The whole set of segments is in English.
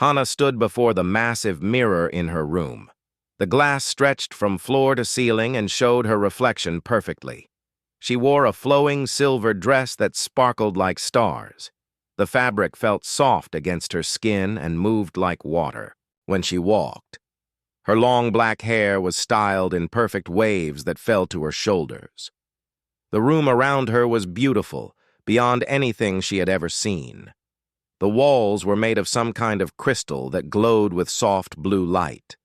Hana stood before the massive mirror in her room. The glass stretched from floor to ceiling and showed her reflection perfectly. She wore a flowing silver dress that sparkled like stars. The fabric felt soft against her skin and moved like water when she walked. Her long black hair was styled in perfect waves that fell to her shoulders. The room around her was beautiful, beyond anything she had ever seen. The walls were made of some kind of crystal that glowed with soft blue light.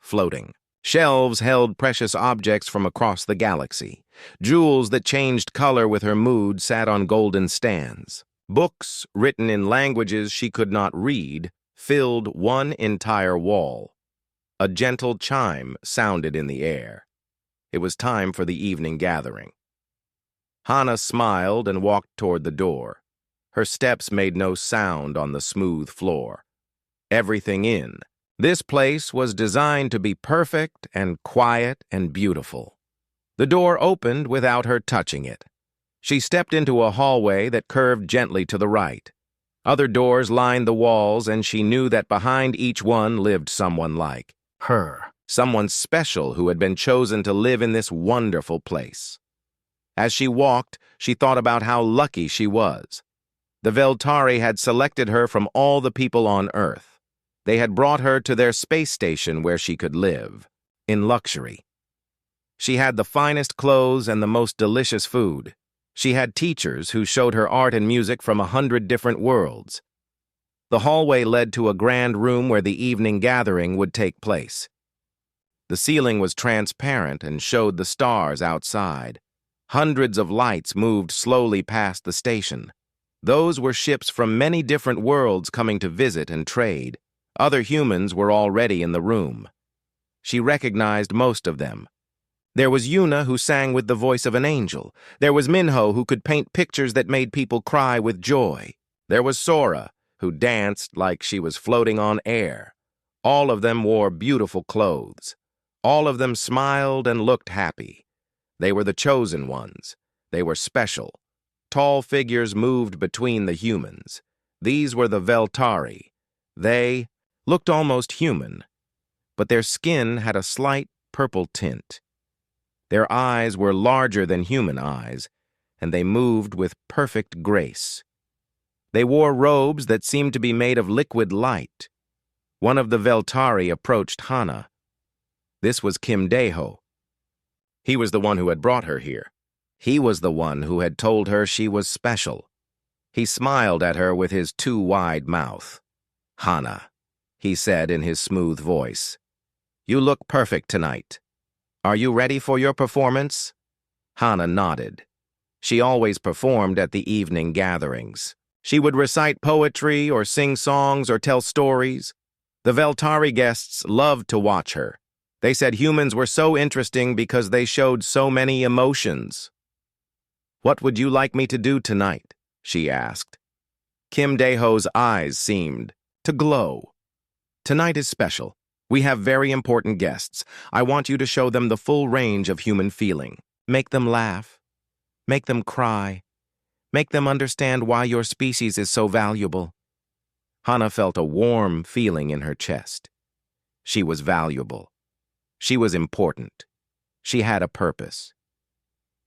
Floating shelves held precious objects from across the galaxy. Jewels that changed color with her mood sat on golden stands. Books, written in languages she could not read, filled one entire wall. A gentle chime sounded in the air. It was time for the evening gathering. Hana smiled and walked toward the door. Her steps made no sound on the smooth floor. Everything in this place was designed to be perfect and quiet and beautiful. The door opened without her touching it. She stepped into a hallway that curved gently to the right. Other doors lined the walls, and she knew that behind each one lived someone like her, someone special who had been chosen to live in this wonderful place. As she walked, she thought about how lucky she was. The Veltari had selected her from all the people on Earth. They had brought her to their space station where she could live, in luxury. She had the finest clothes and the most delicious food. She had teachers who showed her art and music from 100 different worlds. The hallway led to a grand room where the evening gathering would take place. The ceiling was transparent and showed the stars outside. Hundreds of lights moved slowly past the station. Those were ships from many different worlds coming to visit and trade. Other humans were already in the room. She recognized most of them. There was Yuna, who sang with the voice of an angel. There was Minho, who could paint pictures that made people cry with joy. There was Sora, who danced like she was floating on air. All of them wore beautiful clothes. All of them smiled and looked happy. They were the chosen ones. They were special. Tall figures moved between the humans. These were the Veltari. They looked almost human, but their skin had a slight purple tint. Their eyes were larger than human eyes, and they moved with perfect grace. They wore robes that seemed to be made of liquid light. One of the Veltari approached Hana. This was Kim Deho. He was the one who had brought her here. He was the one who had told her she was special. He smiled at her with his too wide mouth. "Hana," he said in his smooth voice, "you look perfect tonight. Are you ready for your performance?" Hana nodded. She always performed at the evening gatherings. She would recite poetry or sing songs or tell stories. The Veltari guests loved to watch her. They said humans were so interesting because they showed so many emotions. "What would you like me to do tonight?" she asked. Kim Deho's eyes seemed to glow. "Tonight is special. We have very important guests. I want you to show them the full range of human feeling. Make them laugh. Make them cry. Make them understand why your species is so valuable." Hana felt a warm feeling in her chest. She was valuable. She was important. She had a purpose.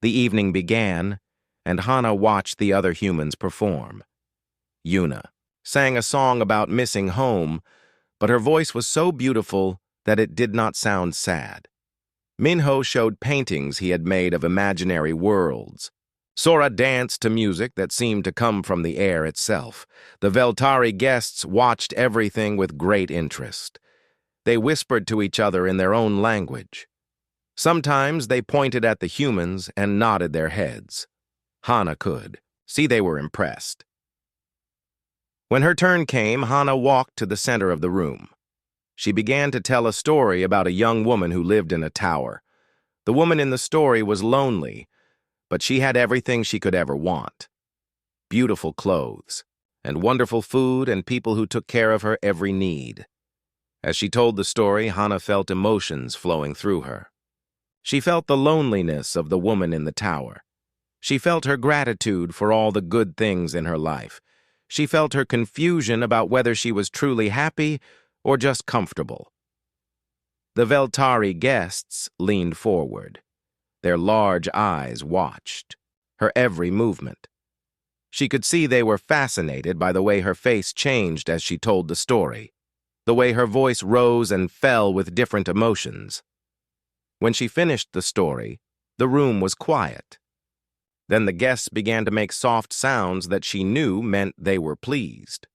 The evening began, and Hana watched the other humans perform. Yuna sang a song about missing home, but her voice was so beautiful that it did not sound sad. Minho showed paintings he had made of imaginary worlds. Sora danced to music that seemed to come from the air itself. The Veltari guests watched everything with great interest. They whispered to each other in their own language. Sometimes they pointed at the humans and nodded their heads. Hana could see they were impressed. When her turn came, Hana walked to the center of the room. She began to tell a story about a young woman who lived in a tower. The woman in the story was lonely, but she had everything she could ever want. Beautiful clothes, and wonderful food, and people who took care of her every need. As she told the story, Hana felt emotions flowing through her. She felt the loneliness of the woman in the tower. She felt her gratitude for all the good things in her life. She felt her confusion about whether she was truly happy or just comfortable. The Veltari guests leaned forward. Their large eyes watched her every movement. She could see they were fascinated by the way her face changed as she told the story, the way her voice rose and fell with different emotions. When she finished the story, the room was quiet. Then the guests began to make soft sounds that she knew meant they were pleased.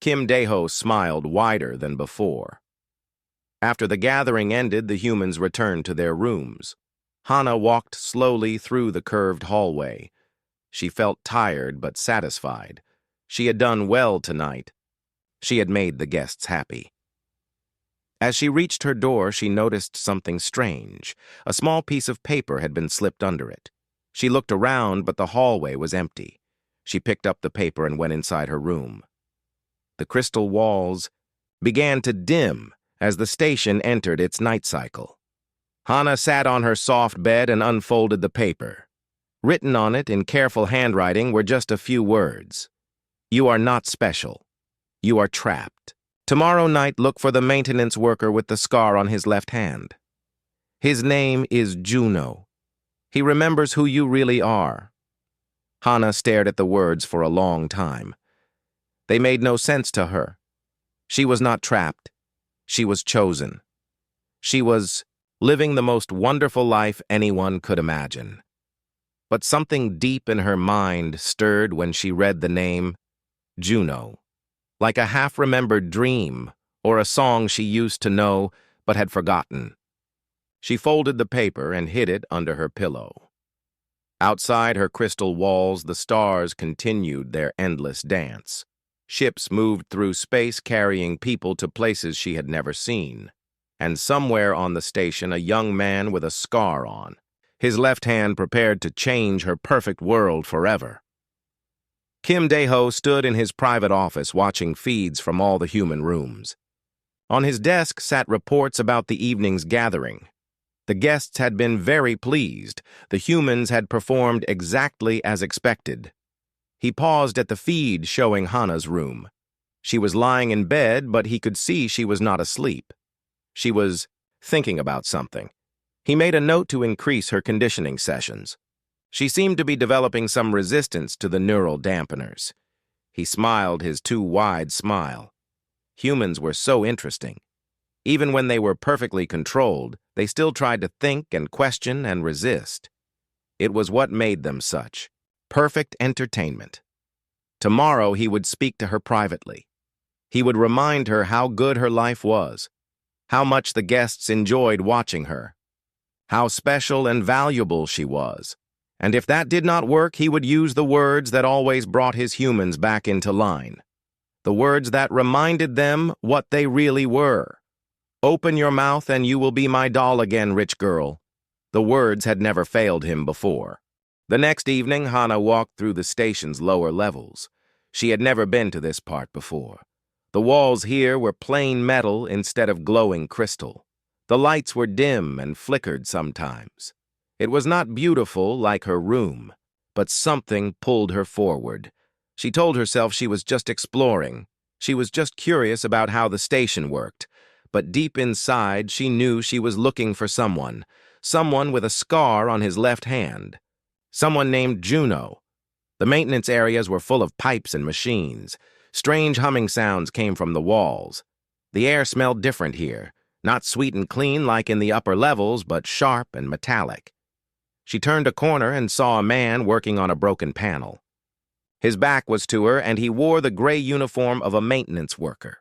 Kim Dae-ho smiled wider than before. After the gathering ended, the humans returned to their rooms. Hana walked slowly through the curved hallway. She felt tired but satisfied. She had done well tonight. She had made the guests happy. As she reached her door, she noticed something strange. A small piece of paper had been slipped under it. She looked around, but the hallway was empty. She picked up the paper and went inside her room. The crystal walls began to dim as the station entered its night cycle. Hana sat on her soft bed and unfolded the paper. Written on it in careful handwriting were just a few words. "You are not special. You are trapped. Tomorrow night, look for the maintenance worker with the scar on his left hand. His name is Juno. He remembers who you really are." Hana stared at the words for a long time. They made no sense to her. She was not trapped. She was chosen. She was living the most wonderful life anyone could imagine. But something deep in her mind stirred when she read the name Juno, like a half-remembered dream or a song she used to know but had forgotten. She folded the paper and hid it under her pillow. Outside her crystal walls, the stars continued their endless dance. Ships moved through space carrying people to places she had never seen. And somewhere on the station, a young man with a scar on, his left hand prepared to change her perfect world forever. Kim Dae-ho stood in his private office watching feeds from all the human rooms. On his desk sat reports about the evening's gathering. The guests had been very pleased. The humans had performed exactly as expected. He paused at the feed showing Hana's room. She was lying in bed, but he could see she was not asleep. She was thinking about something. He made a note to increase her conditioning sessions. She seemed to be developing some resistance to the neural dampeners. He smiled his too wide smile. Humans were so interesting. Even when they were perfectly controlled, they still tried to think and question and resist. It was what made them such. Perfect entertainment. Tomorrow he would speak to her privately. He would remind her how good her life was, how much the guests enjoyed watching her, how special and valuable she was. And if that did not work, he would use the words that always brought his humans back into line. The words that reminded them what they really were. "Open your mouth and you will be my doll again, rich girl." The words had never failed him before. The next evening, Hana walked through the station's lower levels. She had never been to this part before. The walls here were plain metal instead of glowing crystal. The lights were dim and flickered sometimes. It was not beautiful like her room, but something pulled her forward. She told herself she was just exploring. She was just curious about how the station worked. But deep inside, she knew she was looking for someone with a scar on his left hand. Someone named Juno. The maintenance areas were full of pipes and machines. Strange humming sounds came from the walls. The air smelled different here, not sweet and clean like in the upper levels, but sharp and metallic. She turned a corner and saw a man working on a broken panel. His back was to her, and he wore the gray uniform of a maintenance worker.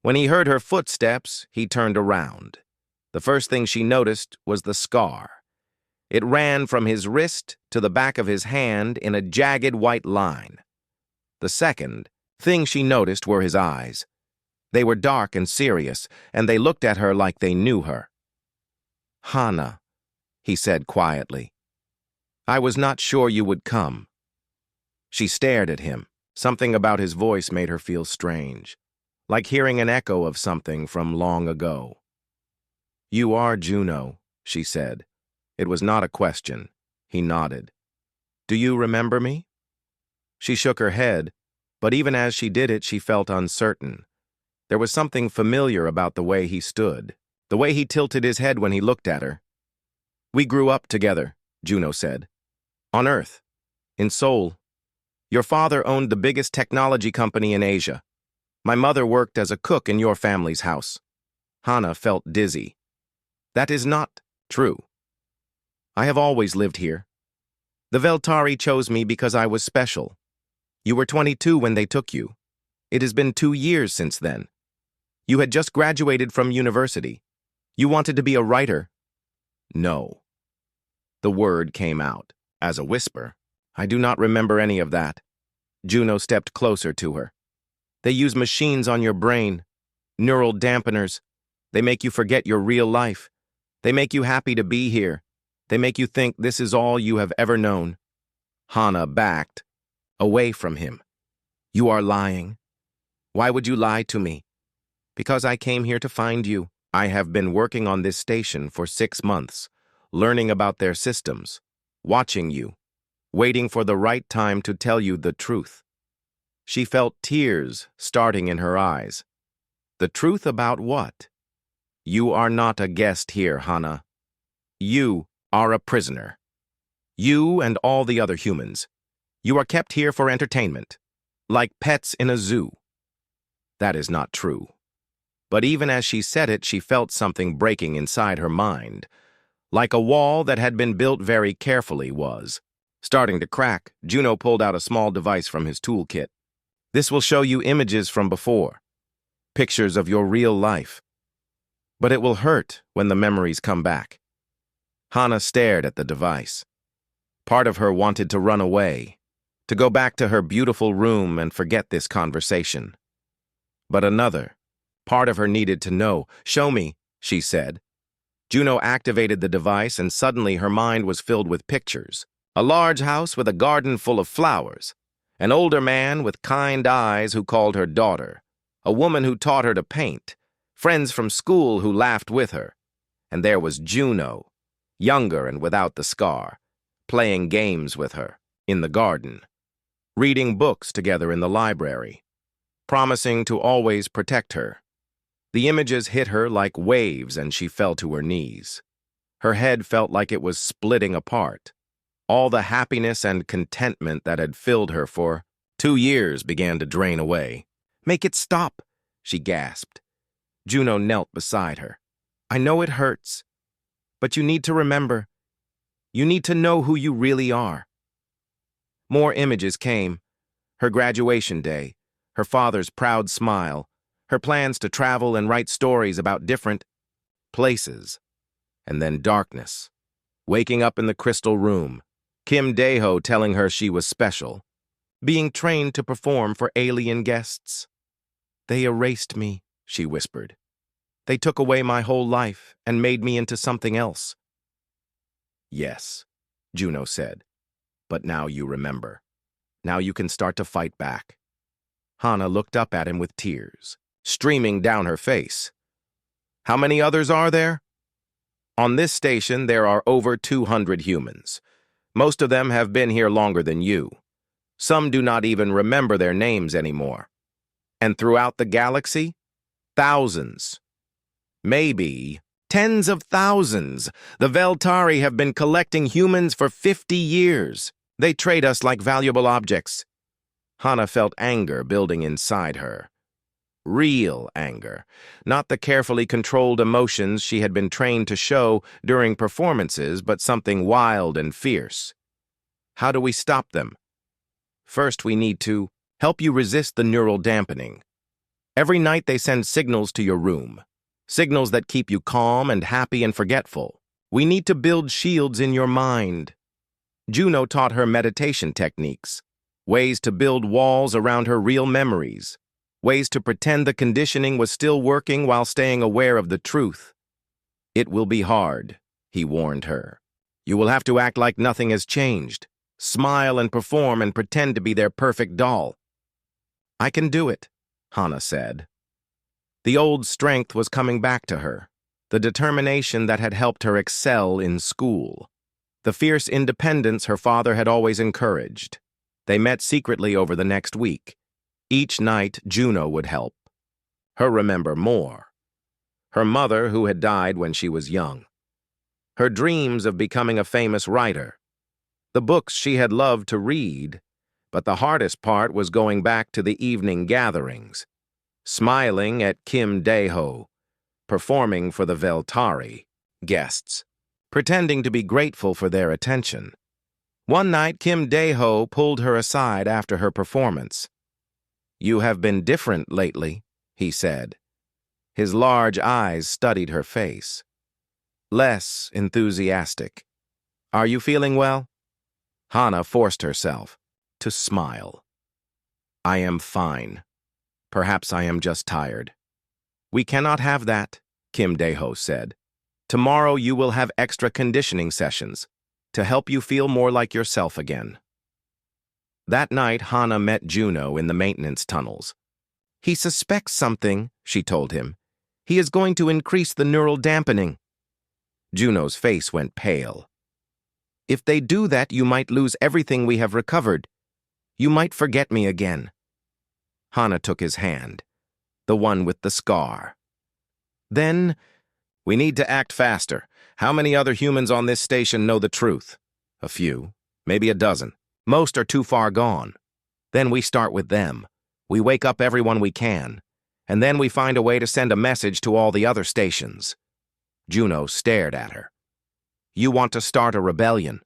When he heard her footsteps, he turned around. The first thing she noticed was the scar. It ran from his wrist to the back of his hand in a jagged white line. The second thing she noticed were his eyes. They were dark and serious, and they looked at her like they knew her. "Hana," he said quietly. "I was not sure you would come." She stared at him. Something about his voice made her feel strange, like hearing an echo of something from long ago. "You are Juno," she said. It was not a question. He nodded. "Do you remember me?" She shook her head. But even as she did it, she felt uncertain. There was something familiar about the way he stood, the way he tilted his head when he looked at her. "We grew up together," Juno said. "On Earth. In Seoul. Your father owned the biggest technology company in Asia. My mother worked as a cook in your family's house." Hana felt dizzy. "That is not true. I have always lived here. The Veltari chose me because I was special. You were 22 when they took you. It has been 2 years since then. You had just graduated from university. You wanted to be a writer." "No." The word came out, as a whisper. "I do not remember any of that." Juno stepped closer to her. "They use machines on your brain, neural dampeners. They make you forget your real life. They make you happy to be here. They make you think this is all you have ever known." Hana backed away from him. "You are lying. Why would you lie to me?" "Because I came here to find you. I have been working on this station for 6 months, learning about their systems, watching you, waiting for the right time to tell you the truth." She felt tears starting in her eyes. "The truth about what?" "You are not a guest here, Hana. You are a prisoner. You and all the other humans. You are kept here for entertainment, like pets in a zoo." That is not true. But even as she said it, she felt something breaking inside her mind, like a wall that had been built very carefully was starting to crack. Juno pulled out a small device from his toolkit. "This will show you images from before, pictures of your real life. But it will hurt when the memories come back." Hana stared at the device. Part of her wanted to run away, to go back to her beautiful room and forget this conversation. But another part of her needed to know. "Show me," she said. Juno activated the device, and suddenly her mind was filled with pictures. A large house with a garden full of flowers. An older man with kind eyes who called her daughter. A woman who taught her to paint. Friends from school who laughed with her. And there was Juno, younger and without the scar, playing games with her in the garden, reading books together in the library, promising to always protect her. The images hit her like waves and she fell to her knees. Her head felt like it was splitting apart. All the happiness and contentment that had filled her for 2 years began to drain away. "Make it stop," she gasped. Juno knelt beside her. "I know it hurts, but you need to remember. You need to know who you really are." More images came. Her graduation day, her father's proud smile, her plans to travel and write stories about different places. And then darkness. Waking up in the crystal room, Kim Dae-ho telling her she was special, being trained to perform for alien guests. "They erased me," she whispered. "They took away my whole life and made me into something else." "Yes," Juno said, "but now you remember. Now you can start to fight back." Hana looked up at him with tears streaming down her face. "How many others are there?" "On this station, there are over 200 humans. Most of them have been here longer than you. Some do not even remember their names anymore. And throughout the galaxy, thousands. Maybe tens of thousands. The Veltari have been collecting humans for 50 years. They trade us like valuable objects." Hana felt anger building inside her. Real anger, not the carefully controlled emotions she had been trained to show during performances, but something wild and fierce. "How do we stop them?" "First, we need to help you resist the neural dampening. Every night they send signals to your room, signals that keep you calm and happy and forgetful. We need to build shields in your mind." Juno taught her meditation techniques, ways to build walls around her real memories, ways to pretend the conditioning was still working while staying aware of the truth. "It will be hard," he warned her. "You will have to act like nothing has changed, smile and perform and pretend to be their perfect doll." "I can do it," Hana said. The old strength was coming back to her, the determination that had helped her excel in school, the fierce independence her father had always encouraged. They met secretly over the next week. Each night, Juno would help. Her remember more. Her mother, who had died when she was young. Her dreams of becoming a famous writer. The books she had loved to read. But the hardest part was going back to the evening gatherings. Smiling at Kim Dae-ho, performing for the Veltari guests, pretending to be grateful for their attention. One night, Kim Dae-ho pulled her aside after her performance. "You have been different lately," he said. His large eyes studied her face. Less enthusiastic. "Are you feeling well?" Hana forced herself to smile. "I am fine. Perhaps I am just tired." "We cannot have that," Kim Dae-ho said. "Tomorrow you will have extra conditioning sessions to help you feel more like yourself again." That night, Hana met Juno in the maintenance tunnels. "He suspects something," she told him. "He is going to increase the neural dampening." Juno's face went pale. "If they do that, you might lose everything we have recovered. You might forget me again." Hana took his hand, the one with the scar. "Then, we need to act faster. How many other humans on this station know the truth?" "A few, maybe a dozen. Most are too far gone. Then we start with them. We wake up everyone we can. And then we find a way to send a message to all the other stations." Juno stared at her. "You want to start a rebellion?"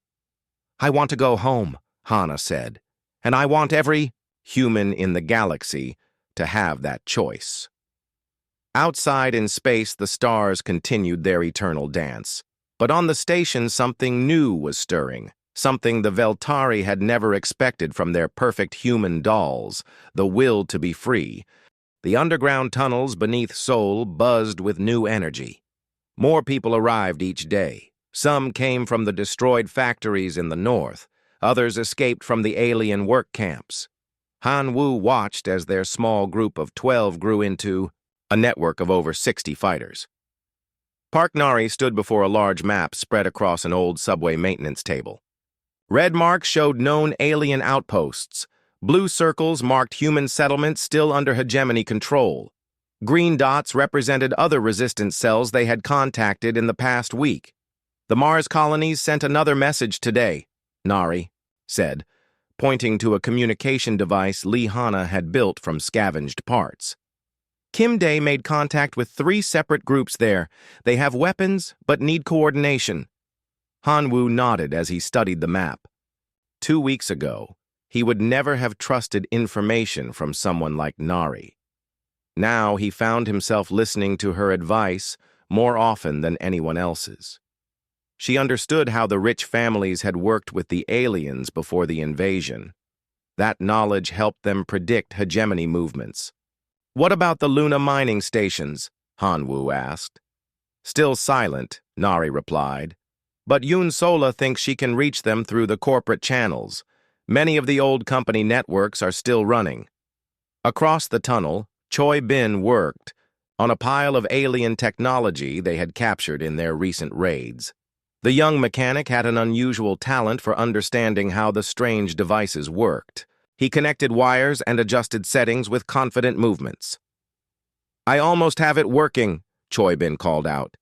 "I want to go home," Hana said. "And I want every human in the galaxy to have that choice." Outside in space, the stars continued their eternal dance. But on the station, something new was stirring, something the Veltari had never expected from their perfect human dolls, the will to be free. The underground tunnels beneath Seoul buzzed with new energy. More people arrived each day. Some came from the destroyed factories in the north. Others escaped from the alien work camps. Han Wu watched as their small group of 12 grew into a network of over 60 fighters. Park Nari stood before a large map spread across an old subway maintenance table. Red marks showed known alien outposts. Blue circles marked human settlements still under hegemony control. Green dots represented other resistance cells they had contacted in the past week. "The Mars colonies sent another message today," Nari said, pointing to a communication device Lee Hana had built from scavenged parts. "Kim Dae made contact with 3 separate groups there. They have weapons, but need coordination." Han Wu nodded as he studied the map. 2 weeks ago, he would never have trusted information from someone like Nari. Now he found himself listening to her advice more often than anyone else's. She understood how the rich families had worked with the aliens before the invasion. That knowledge helped them predict hegemony movements. "What about the Luna mining stations?" Han Wu asked. "Still silent," Nari replied. "But Yoon Sola thinks she can reach them through the corporate channels. Many of the old company networks are still running." Across the tunnel, Choi Bin worked on a pile of alien technology they had captured in their recent raids. The young mechanic had an unusual talent for understanding how the strange devices worked. He connected wires and adjusted settings with confident movements. "I almost have it working," Choi Bin called out.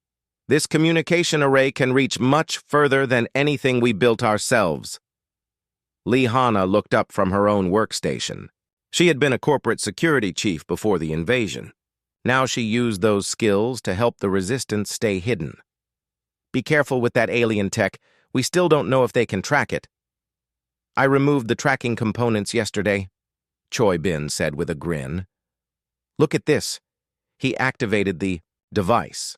"This communication array can reach much further than anything we built ourselves." Lee Hana looked up from her own workstation. She had been a corporate security chief before the invasion. Now she used those skills to help the resistance stay hidden. "Be careful with that alien tech. We still don't know if they can track it." "I removed the tracking components yesterday," Choi Bin said with a grin. "Look at this." He activated the device.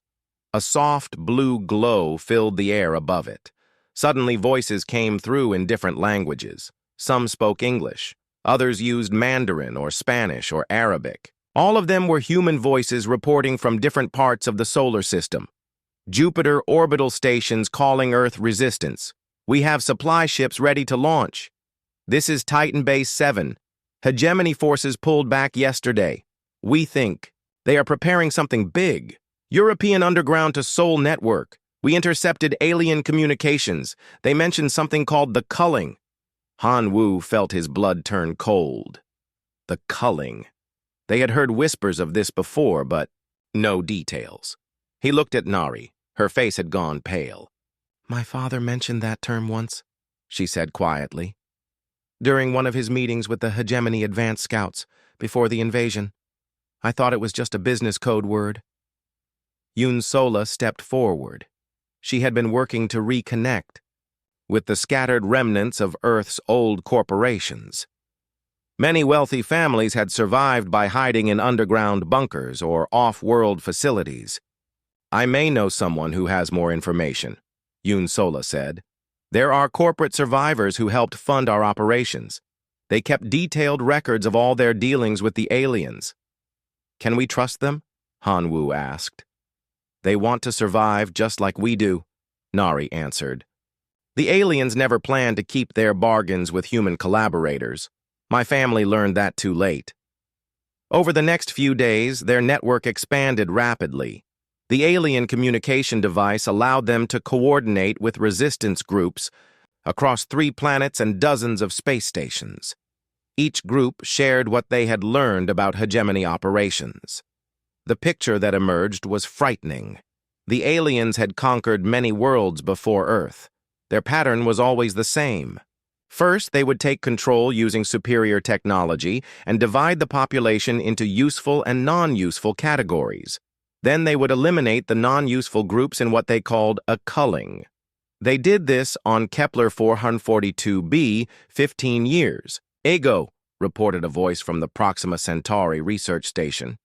A soft blue glow filled the air above it. Suddenly voices came through in different languages. Some spoke English. Others used Mandarin or Spanish or Arabic. All of them were human voices reporting from different parts of the solar system. "Jupiter orbital stations calling Earth resistance. We have supply ships ready to launch. This is Titan Base 7. Hegemony forces pulled back yesterday. We think they are preparing something big. European underground to Seoul network. We intercepted alien communications. They mentioned something called the culling." Han Wu felt his blood turn cold. The culling. They had heard whispers of this before, but no details. He looked at Nari. Her face had gone pale. "My father mentioned that term once," she said quietly, "during one of his meetings with the Hegemony Advanced Scouts before the invasion. I thought it was just a business code word." Yun Sola stepped forward. She had been working to reconnect with the scattered remnants of Earth's old corporations. Many wealthy families had survived by hiding in underground bunkers or off-world facilities. "I may know someone who has more information," Yun Sola said. "There are corporate survivors who helped fund our operations. They kept detailed records of all their dealings with the aliens." "Can we trust them?" Han Wu asked. "They want to survive just like we do," Nari answered. "The aliens never planned to keep their bargains with human collaborators. My family learned that too late." Over the next few days, their network expanded rapidly. The alien communication device allowed them to coordinate with resistance groups across 3 planets and dozens of space stations. Each group shared what they had learned about hegemony operations. The picture that emerged was frightening. The aliens had conquered many worlds before Earth. Their pattern was always the same. First, they would take control using superior technology and divide the population into useful and non-useful categories. Then they would eliminate the non-useful groups in what they called a culling. They did this on Kepler 442b 15 years. "Ego," reported a voice from the Proxima Centauri research station.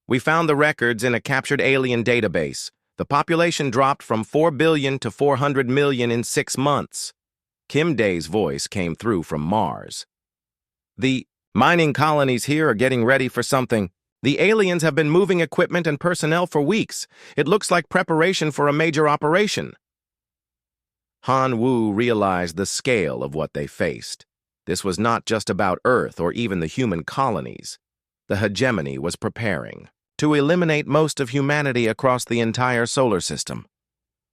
"We found the records in a captured alien database. The population dropped from 4 billion to 400 million in 6 months. Kim Day's voice came through from Mars. "The mining colonies here are getting ready for something. The aliens have been moving equipment and personnel for weeks. It looks like preparation for a major operation." Han Wu realized the scale of what they faced. This was not just about Earth or even the human colonies. The hegemony was preparing to eliminate most of humanity across the entire solar system.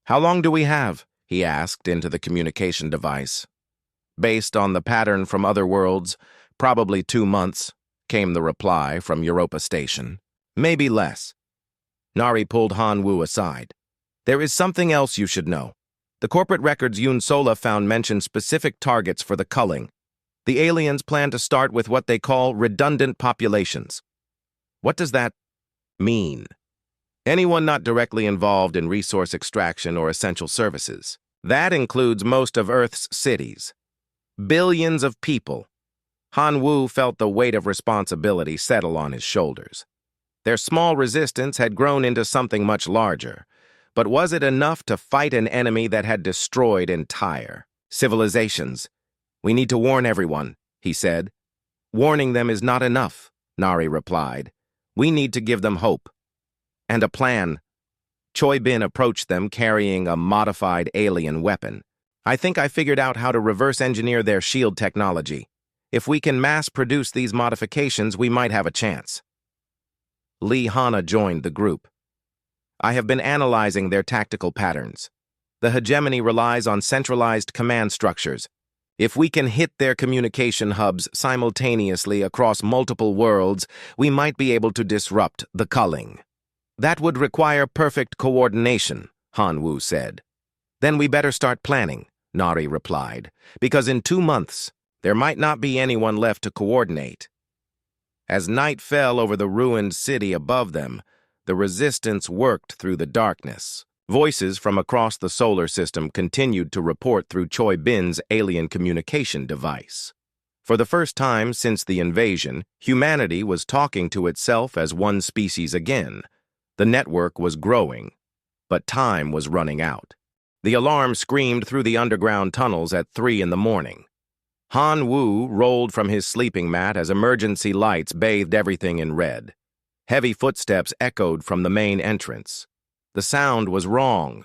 "How long do we have?" he asked into the communication device. "Based on the pattern from other worlds, probably 2 months," came the reply from Europa Station. "Maybe less." Nari pulled Han Wu aside. "There is something else you should know. The corporate records Yun Sola found mention specific targets for the culling. The aliens plan to start with what they call redundant populations." "What does that mean?" "Anyone not directly involved in resource extraction or essential services. That includes most of Earth's cities. Billions of people." Han Wu felt the weight of responsibility settle on his shoulders. Their small resistance had grown into something much larger. But was it enough to fight an enemy that had destroyed entire civilizations? "We need to warn everyone," he said. "Warning them is not enough," Nari replied. "We need to give them hope. And a plan." Choi Bin approached them carrying a modified alien weapon. "I think I figured out how to reverse engineer their shield technology. If we can mass produce these modifications, we might have a chance." Lee Hana joined the group. "I have been analyzing their tactical patterns. The hegemony relies on centralized command structures. If we can hit their communication hubs simultaneously across multiple worlds, we might be able to disrupt the culling." "That would require perfect coordination," Han Wu said. "Then we better start planning," Nari replied, "because in 2 months, there might not be anyone left to coordinate." As night fell over the ruined city above them, the resistance worked through the darkness. Voices from across the solar system continued to report through Choi Bin's alien communication device. For the first time since the invasion, humanity was talking to itself as one species again. The network was growing, but time was running out. The alarm screamed through the underground tunnels at 3 in the morning. Han Wu rolled from his sleeping mat as emergency lights bathed everything in red. Heavy footsteps echoed from the main entrance. The sound was wrong.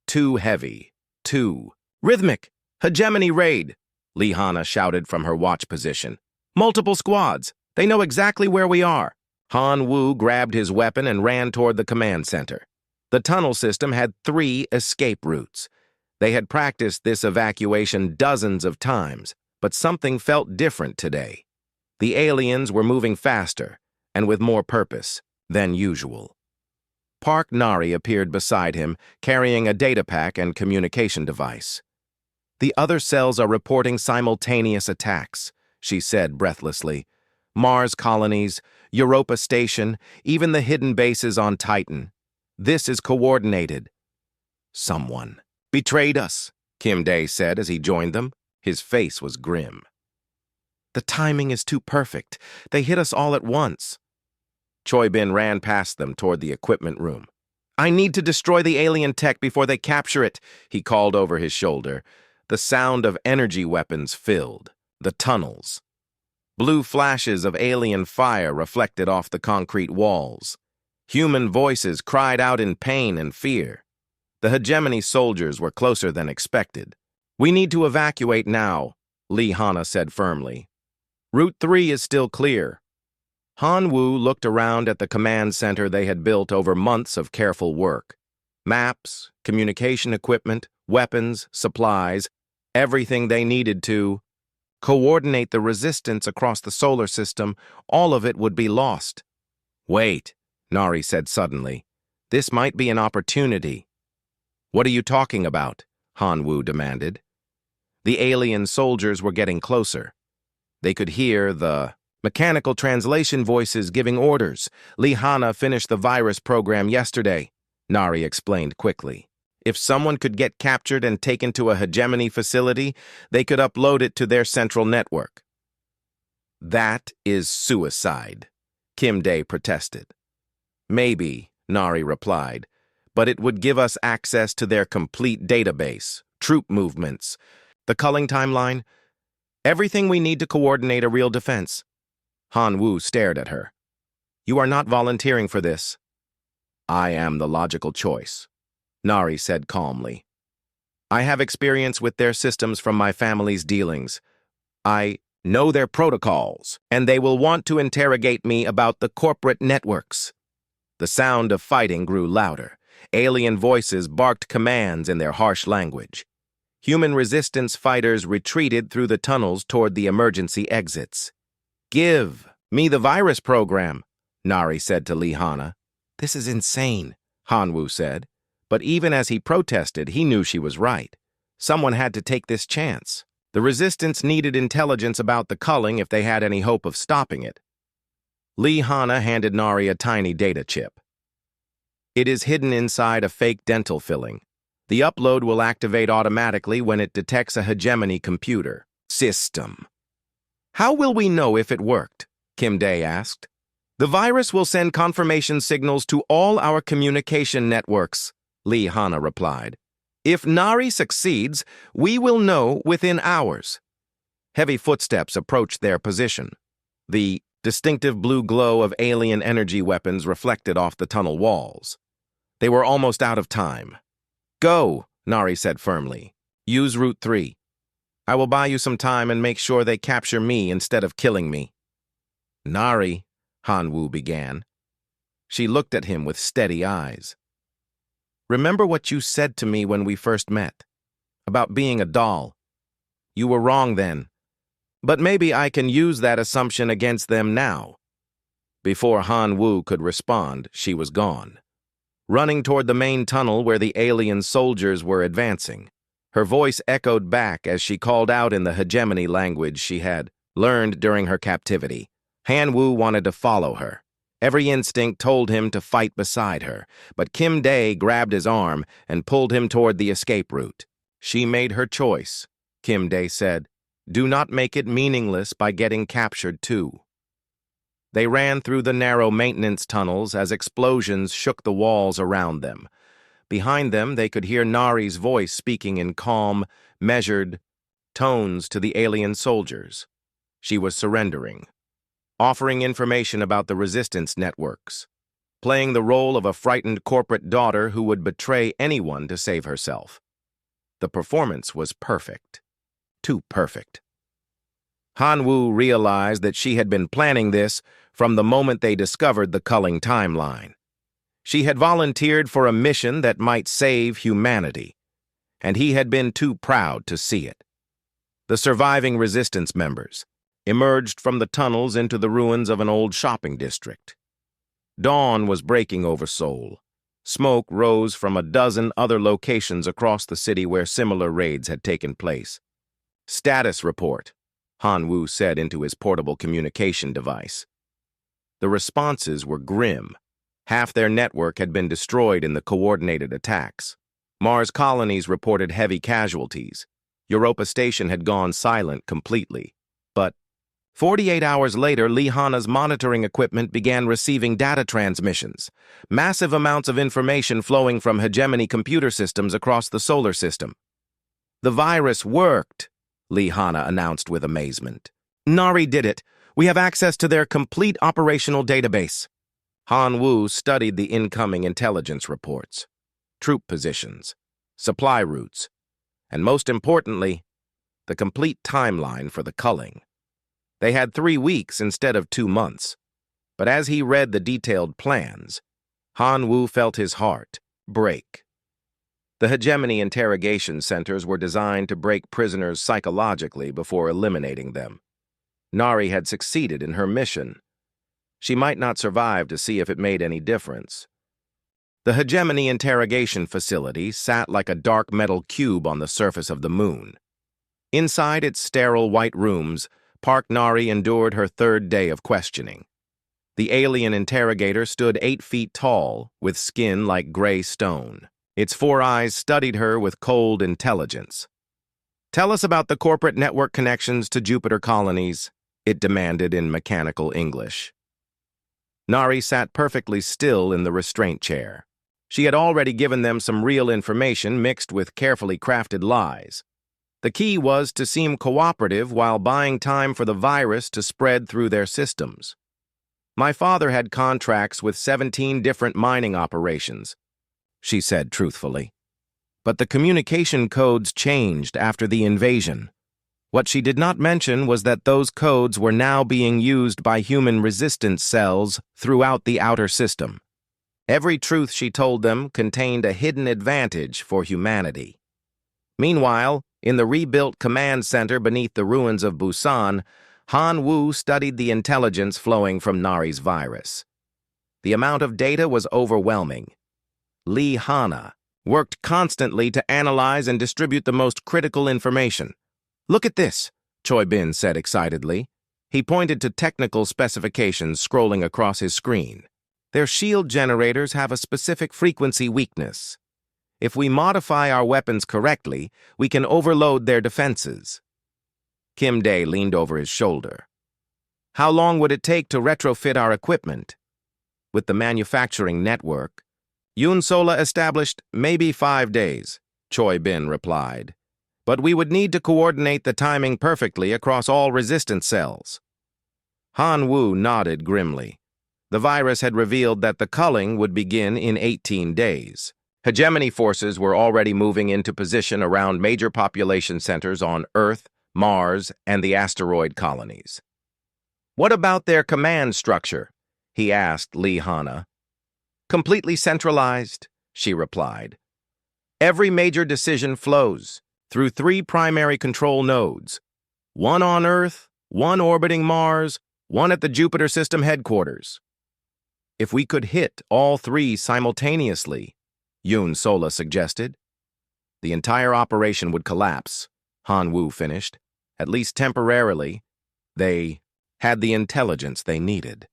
Too heavy. Too rhythmic. "Hegemony raid!" Lee Hana shouted from her watch position. "Multiple squads. They know exactly where we are." Han Wu grabbed his weapon and ran toward the command center. The tunnel system had 3 escape routes. They had practiced this evacuation dozens of times, but something felt different today. The aliens were moving faster and with more purpose than usual. Park Nari appeared beside him, carrying a data pack and communication device. "The other cells are reporting simultaneous attacks," she said breathlessly. "Mars colonies, Europa Station, even the hidden bases on Titan. This is coordinated." "Someone betrayed us," Kim Day said as he joined them. His face was grim. "The timing is too perfect. They hit us all at once." Choi Bin ran past them toward the equipment room. "I need to destroy the alien tech before they capture it," he called over his shoulder. The sound of energy weapons filled the tunnels. Blue flashes of alien fire reflected off the concrete walls. Human voices cried out in pain and fear. The hegemony soldiers were closer than expected. "We need to evacuate now," Lee Hana said firmly. "Route 3 is still clear." Han Wu looked around at the command center they had built over months of careful work. Maps, communication equipment, weapons, supplies, everything they needed to coordinate the resistance across the solar system. All of it would be lost. "Wait," Nari said suddenly. "This might be an opportunity." "What are you talking about?" Han Wu demanded. The alien soldiers were getting closer. They could hear the mechanical translation voices giving orders. "Lee Hana finished the virus program yesterday," Nari explained quickly. "If someone could get captured and taken to a hegemony facility, they could upload it to their central network." "That is suicide," Kim Day protested. "Maybe," Nari replied, "but it would give us access to their complete database, troop movements, the culling timeline, everything we need to coordinate a real defense." Han Wu stared at her. "You are not volunteering for this." "I am the logical choice," Nari said calmly. "I have experience with their systems from my family's dealings. I know their protocols, and they will want to interrogate me about the corporate networks." The sound of fighting grew louder. Alien voices barked commands in their harsh language. Human resistance fighters retreated through the tunnels toward the emergency exits. "Give me the virus program," Nari said to Lee Hana. "This is insane," Han Wu said. But even as he protested, he knew she was right. Someone had to take this chance. The resistance needed intelligence about the culling if they had any hope of stopping it. Lee Hana handed Nari a tiny data chip. "It is hidden inside a fake dental filling. The upload will activate automatically when it detects a hegemony computer system." "How will we know if it worked?" Kim Day asked. "The virus will send confirmation signals to all our communication networks," Lee Hana replied. "If Nari succeeds, we will know within hours." Heavy footsteps approached their position. The distinctive blue glow of alien energy weapons reflected off the tunnel walls. They were almost out of time. "Go," Nari said firmly. "Use Route 3. I will buy you some time and make sure they capture me instead of killing me." "Nari," Han Wu began. She looked at him with steady eyes. "Remember what you said to me when we first met? About being a doll. You were wrong then. But maybe I can use that assumption against them now." Before Han Wu could respond, she was gone, running toward the main tunnel where the alien soldiers were advancing. Her voice echoed back as she called out in the hegemony language she had learned during her captivity. Han Wu wanted to follow her. Every instinct told him to fight beside her, but Kim Day grabbed his arm and pulled him toward the escape route. "She made her choice," Kim Day said. "Do not make it meaningless by getting captured too." They ran through the narrow maintenance tunnels as explosions shook the walls around them. Behind them, they could hear Nari's voice speaking in calm, measured tones to the alien soldiers. She was surrendering, offering information about the resistance networks, playing the role of a frightened corporate daughter who would betray anyone to save herself. The performance was perfect. Too perfect. Han Wu realized that she had been planning this from the moment they discovered the culling timeline. She had volunteered for a mission that might save humanity, and he had been too proud to see it. The surviving resistance members, emerged from the tunnels into the ruins of an old shopping district. Dawn was breaking over Seoul. Smoke rose from a dozen other locations across the city where similar raids had taken place. "Status report," Han Wu said into his portable communication device. The responses were grim. Half their network had been destroyed in the coordinated attacks. Mars colonies reported heavy casualties. Europa Station had gone silent completely. But 48 hours later, Lee Hana's monitoring equipment began receiving data transmissions, massive amounts of information flowing from hegemony computer systems across the solar system. "The virus worked," Lee Hana announced with amazement. "Nari did it. We have access to their complete operational database." Han Wu studied the incoming intelligence reports, troop positions, supply routes, and most importantly, the complete timeline for the culling. They had 3 weeks instead of 2 months, but as he read the detailed plans, Han Wu felt his heart break. The hegemony interrogation centers were designed to break prisoners psychologically before eliminating them. Nari had succeeded in her mission. She might not survive to see if it made any difference. The hegemony interrogation facility sat like a dark metal cube on the surface of the moon. Inside its sterile white rooms, Park Nari endured her 3rd day of questioning. The alien interrogator stood 8 feet tall, with skin like gray stone. Its 4 eyes studied her with cold intelligence. "Tell us about the corporate network connections to Jupiter colonies," it demanded in mechanical English. Nari sat perfectly still in the restraint chair. She had already given them some real information mixed with carefully crafted lies. The key was to seem cooperative while buying time for the virus to spread through their systems. "My father had contracts with 17 different mining operations," she said truthfully. "But the communication codes changed after the invasion. What she did not mention was that those codes were now being used by human resistance cells throughout the outer system. Every truth she told them contained a hidden advantage for humanity." Meanwhile, in the rebuilt command center beneath the ruins of Busan, Han Wu studied the intelligence flowing from Nari's virus. The amount of data was overwhelming. Lee Hana worked constantly to analyze and distribute the most critical information. "Look at this," Choi Bin said excitedly. He pointed to technical specifications scrolling across his screen. "Their shield generators have a specific frequency weakness. If we modify our weapons correctly, we can overload their defenses." Kim Dae leaned over his shoulder. "How long would it take to retrofit our equipment?" "With the manufacturing network," Yoon Sola established, "maybe 5 days," Choi Bin replied. "But we would need to coordinate the timing perfectly across all resistance cells." Han Wu nodded grimly. The virus had revealed that the culling would begin in 18 days. Hegemony forces were already moving into position around major population centers on Earth, Mars, and the asteroid colonies. "What about their command structure?" he asked Lee Hana. "Completely centralized," she replied. "Every major decision flows through 3 primary control nodes, one on Earth, one orbiting Mars, one at the Jupiter system headquarters." "If we could hit all 3 simultaneously," Yoon Sola suggested. "The entire operation would collapse," Han Wu finished. "At least temporarily. They had the intelligence they needed.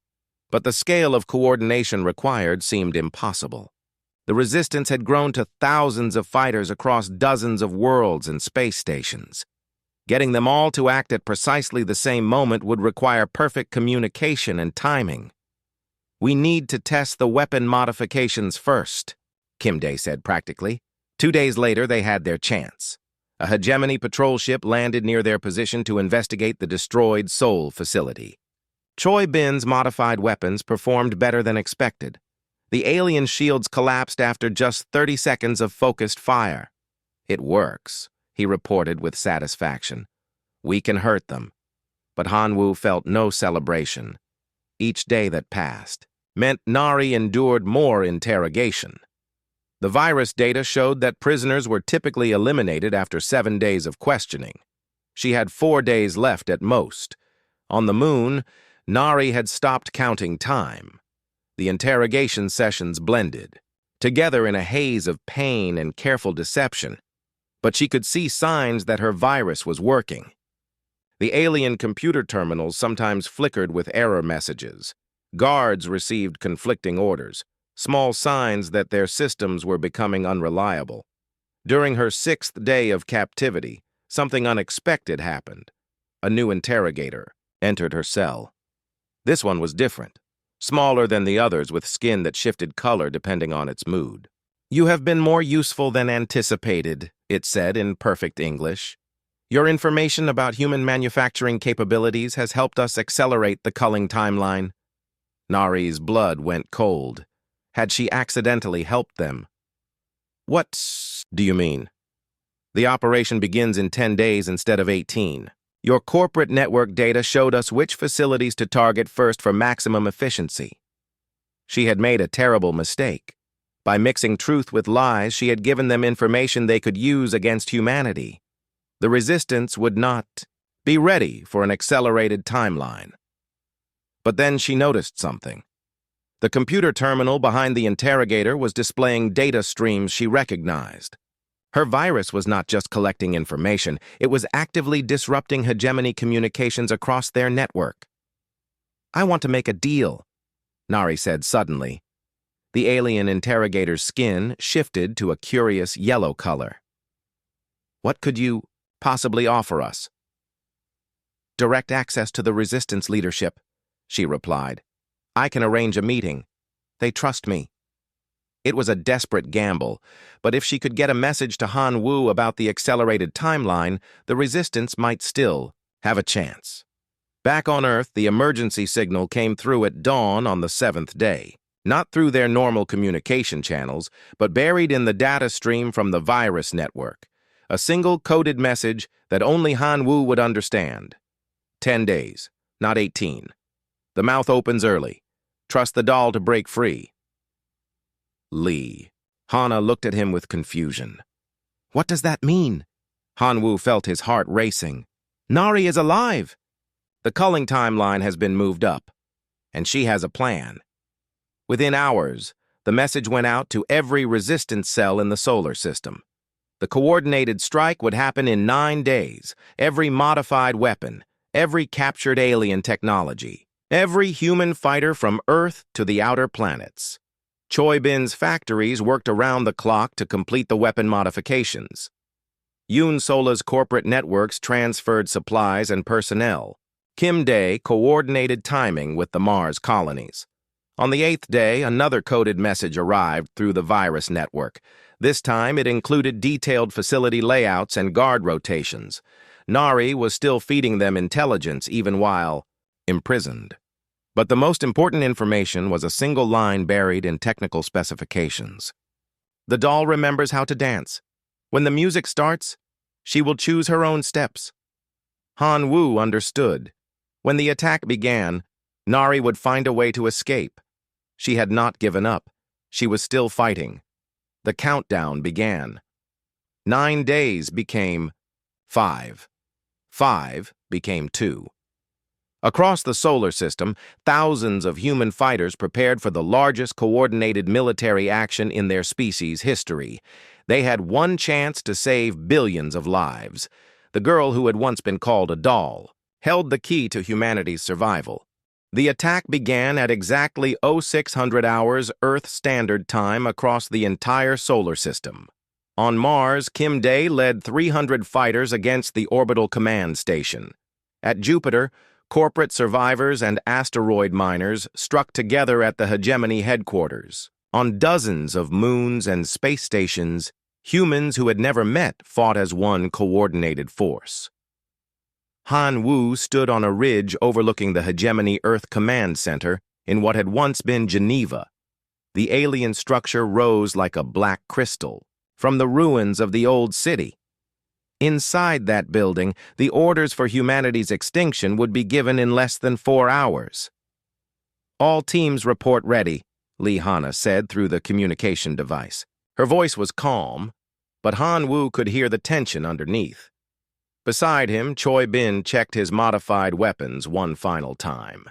But the scale of coordination required seemed impossible. The resistance had grown to thousands of fighters across dozens of worlds and space stations. Getting them all to act at precisely the same moment would require perfect communication and timing. "We need to test the weapon modifications first," Kim Dae said practically. 2 days later, they had their chance. A hegemony patrol ship landed near their position to investigate the destroyed Seoul facility. Choi Bin's modified weapons performed better than expected. The alien shields collapsed after just 30 seconds of focused fire. "It works," he reported with satisfaction. "We can hurt them." But Han Wu felt no celebration. Each day that passed meant Nari endured more interrogation. The virus data showed that prisoners were typically eliminated after 7 days of questioning. She had 4 days left at most. On the moon, Nari had stopped counting time. The interrogation sessions blended, together in a haze of pain and careful deception, but she could see signs that her virus was working. The alien computer terminals sometimes flickered with error messages. Guards received conflicting orders, small signs that their systems were becoming unreliable. During her 6th day of captivity, something unexpected happened. A new interrogator entered her cell. This one was different, smaller than the others with skin that shifted color depending on its mood. "You have been more useful than anticipated," it said in perfect English. "Your information about human manufacturing capabilities has helped us accelerate the culling timeline." Nari's blood went cold. Had she accidentally helped them? "What do you mean?" "The operation begins in 10 days instead of 18. Your corporate network data showed us which facilities to target first for maximum efficiency." She had made a terrible mistake. By mixing truth with lies, she had given them information they could use against humanity. The resistance would not be ready for an accelerated timeline. But then she noticed something. The computer terminal behind the interrogator was displaying data streams she recognized. Her virus was not just collecting information, it was actively disrupting hegemony communications across their network. "I want to make a deal," Nari said suddenly. The alien interrogator's skin shifted to a curious yellow color. "What could you possibly offer us?" "Direct access to the resistance leadership," she replied. "I can arrange a meeting. They trust me." It was a desperate gamble, but if she could get a message to Han Wu about the accelerated timeline, the resistance might still have a chance. Back on Earth, the emergency signal came through at dawn on the 7th day. Not through their normal communication channels, but buried in the data stream from the virus network. A single coded message that only Han Wu would understand. 10 days, not 18. The mouth opens early. Trust the doll to break free. Lee. Hana looked at him with confusion. "What does that mean?" Han Wu felt his heart racing. "Nari is alive! The culling timeline has been moved up, and she has a plan." Within hours, the message went out to every resistance cell in the solar system. The coordinated strike would happen in 9 days. Every modified weapon, every captured alien technology, every human fighter from Earth to the outer planets. Choi Bin's factories worked around the clock to complete the weapon modifications. Yoon Sola's corporate networks transferred supplies and personnel. Kim Dae coordinated timing with the Mars colonies. On the 8th day, another coded message arrived through the virus network. This time, it included detailed facility layouts and guard rotations. Nari was still feeding them intelligence even while imprisoned. But the most important information was a single line buried in technical specifications. The doll remembers how to dance. When the music starts, she will choose her own steps. Han Wu understood. When the attack began, Nari would find a way to escape. She had not given up. She was still fighting. The countdown began. 9 days became 5. 5 became 2. Across the solar system, thousands of human fighters prepared for the largest coordinated military action in their species' history. They had one chance to save billions of lives. The girl who had once been called a doll held the key to humanity's survival. The attack began at exactly 0600 hours Earth Standard Time across the entire solar system. On Mars, Kim Dae led 300 fighters against the orbital command station. At Jupiter, corporate survivors and asteroid miners struck together at the hegemony headquarters. On dozens of moons and space stations, humans who had never met fought as one coordinated force. Han Wu stood on a ridge overlooking the hegemony Earth Command Center in what had once been Geneva. The alien structure rose like a black crystal from the ruins of the old city. Inside that building, the orders for humanity's extinction would be given in less than 4 hours. "All teams report ready," Lee Hana said through the communication device. Her voice was calm, but Han Wu could hear the tension underneath. Beside him, Choi Bin checked his modified weapons one final time.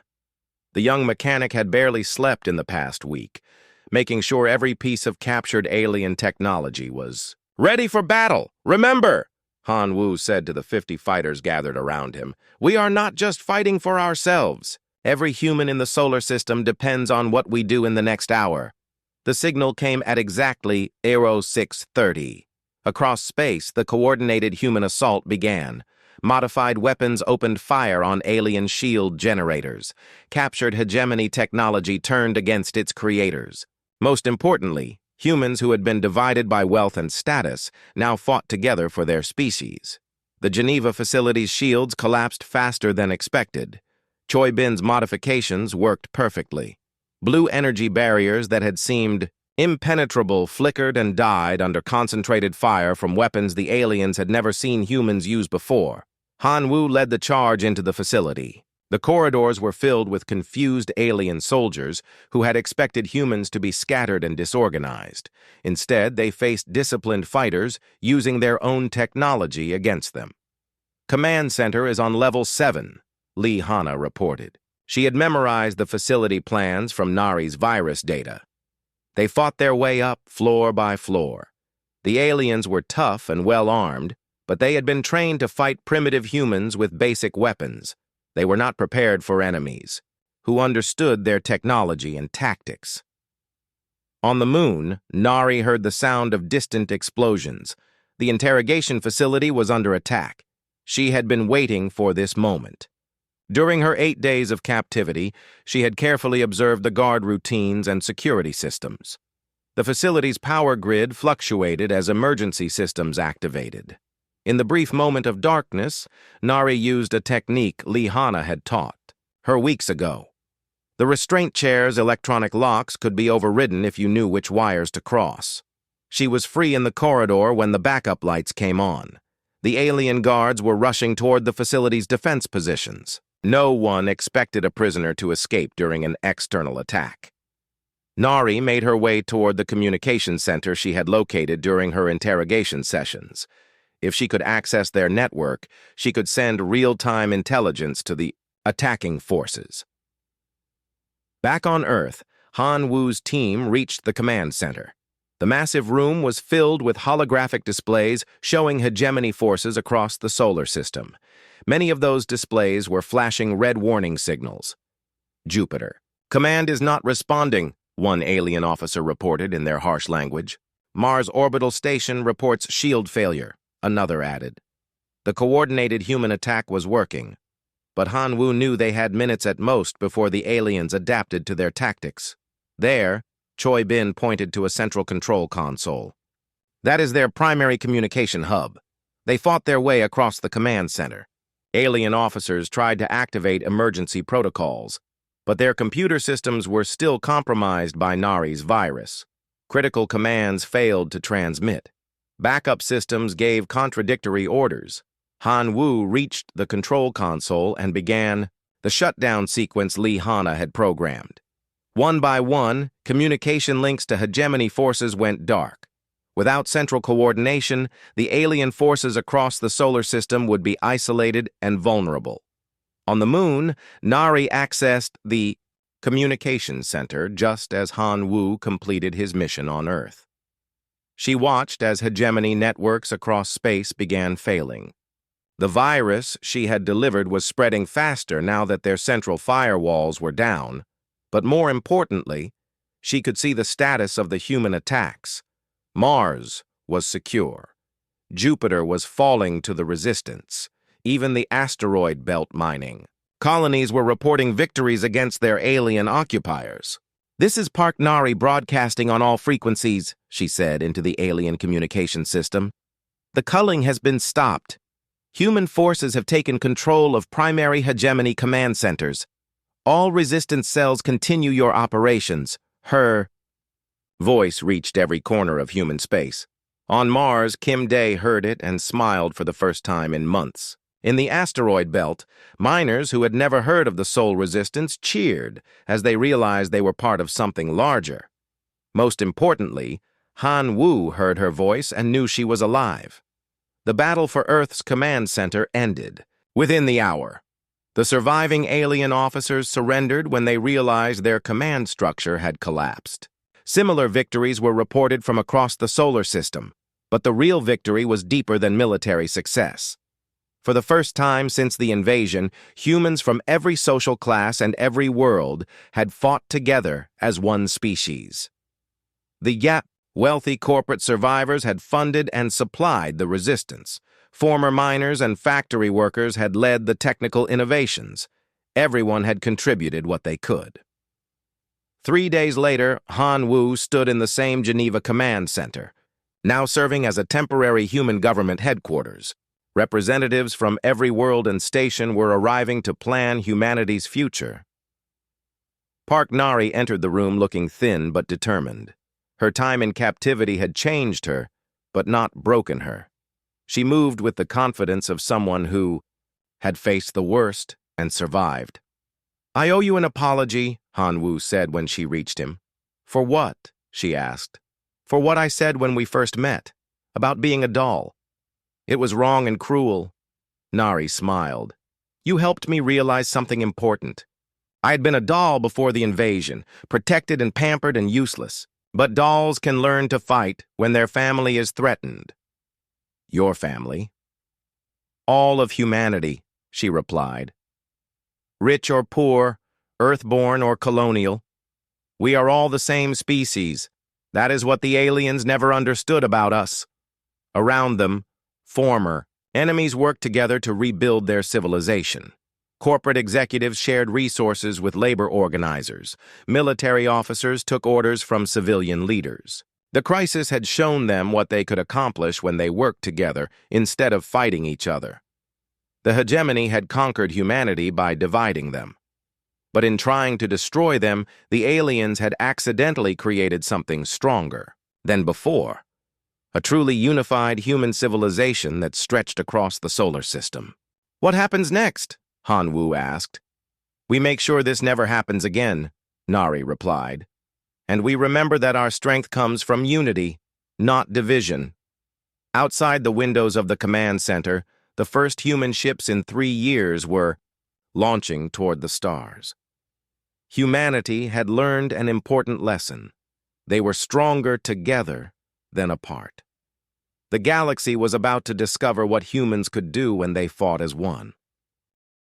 The young mechanic had barely slept in the past week, making sure every piece of captured alien technology was ready for battle. Remember, Han Wu said to the 50 fighters gathered around him, we are not just fighting for ourselves. Every human in the solar system depends on what we do in the next hour. The signal came at exactly 0630. Across space, the coordinated human assault began. Modified weapons opened fire on alien shield generators. Captured hegemony technology turned against its creators. Most importantly, humans who had been divided by wealth and status now fought together for their species. The Geneva facility's shields collapsed faster than expected. Choi Bin's modifications worked perfectly. Blue energy barriers that had seemed impenetrable flickered and died under concentrated fire from weapons the aliens had never seen humans use before. Han Wu led the charge into the facility. The corridors were filled with confused alien soldiers who had expected humans to be scattered and disorganized. Instead, they faced disciplined fighters using their own technology against them. Command Center is on level 7, Lee Hana reported. She had memorized the facility plans from Nari's virus data. They fought their way up floor by floor. The aliens were tough and well-armed, but they had been trained to fight primitive humans with basic weapons. They were not prepared for enemies, who understood their technology and tactics. On the moon, Nari heard the sound of distant explosions. The interrogation facility was under attack. She had been waiting for this moment. During her 8 days of captivity, she had carefully observed the guard routines and security systems. The facility's power grid fluctuated as emergency systems activated. In the brief moment of darkness, Nari used a technique Lee Hana had taught her weeks ago. The restraint chair's electronic locks could be overridden if you knew which wires to cross. She was free in the corridor when the backup lights came on. The alien guards were rushing toward the facility's defense positions. No one expected a prisoner to escape during an external attack. Nari made her way toward the communication center she had located during her interrogation sessions. If she could access their network, she could send real-time intelligence to the attacking forces. Back on Earth, Han Wu's team reached the command center. The massive room was filled with holographic displays showing hegemony forces across the solar system. Many of those displays were flashing red warning signals. Jupiter. Command is not responding, one alien officer reported in their harsh language. Mars Orbital Station reports shield failure, another added. The coordinated human attack was working, but Han Wu knew they had minutes at most before the aliens adapted to their tactics. There, Choi Bin pointed to a central control console. That is their primary communication hub. They fought their way across the command center. Alien officers tried to activate emergency protocols, but their computer systems were still compromised by Nari's virus. Critical commands failed to transmit. Backup systems gave contradictory orders. Han Wu reached the control console and began the shutdown sequence Lee Hana had programmed. One by one, communication links to hegemony forces went dark. Without central coordination, the alien forces across the solar system would be isolated and vulnerable. On the moon, Nari accessed the communication center just as Han Wu completed his mission on Earth. She watched as hegemony networks across space began failing. The virus she had delivered was spreading faster now that their central firewalls were down, but more importantly, she could see the status of the human attacks. Mars was secure. Jupiter was falling to the resistance, even the asteroid belt mining. Colonies were reporting victories against their alien occupiers. This is Park Nari broadcasting on all frequencies, she said into the alien communication system. The culling has been stopped. Human forces have taken control of primary hegemony command centers. All resistance cells continue your operations. Her voice reached every corner of human space. On Mars, Kim Day heard it and smiled for the first time in months. In the asteroid belt, miners who had never heard of the Soul Resistance cheered as they realized they were part of something larger. Most importantly, Han Wu heard her voice and knew she was alive. The battle for Earth's command center ended. Within the hour, the surviving alien officers surrendered when they realized their command structure had collapsed. Similar victories were reported from across the solar system, but the real victory was deeper than military success. For the first time since the invasion, humans from every social class and every world had fought together as one species. The wealthy corporate survivors had funded and supplied the resistance. Former miners and factory workers had led the technical innovations. Everyone had contributed what they could. 3 days later, Han Wu stood in the same Geneva command center, now serving as a temporary human government headquarters. Representatives from every world and station were arriving to plan humanity's future. Park Nari entered the room looking thin but determined. Her time in captivity had changed her, but not broken her. She moved with the confidence of someone who had faced the worst and survived. "I owe you an apology," Han Wu said when she reached him. "For what?" she asked. "For what I said when we first met, about being a doll. It was wrong and cruel." Nari smiled. "You helped me realize something important. I had been a doll before the invasion, protected and pampered and useless. But dolls can learn to fight when their family is threatened." "Your family?" "All of humanity," she replied. "Rich or poor, earthborn or colonial. We are all the same species. That is what the aliens never understood about us. Around them, former enemies worked together to rebuild their civilization. Corporate executives shared resources with labor organizers. Military officers took orders from civilian leaders. The crisis had shown them what they could accomplish when they worked together instead of fighting each other. The hegemony had conquered humanity by dividing them. But in trying to destroy them, the aliens had accidentally created something stronger than before. A truly unified human civilization that stretched across the solar system. "What happens next?" Han Wu asked. "We make sure this never happens again," Nari replied. "And we remember that our strength comes from unity, not division." Outside the windows of the command center, the first human ships in 3 years were launching toward the stars. Humanity had learned an important lesson. They were stronger together than apart. The galaxy was about to discover what humans could do when they fought as one.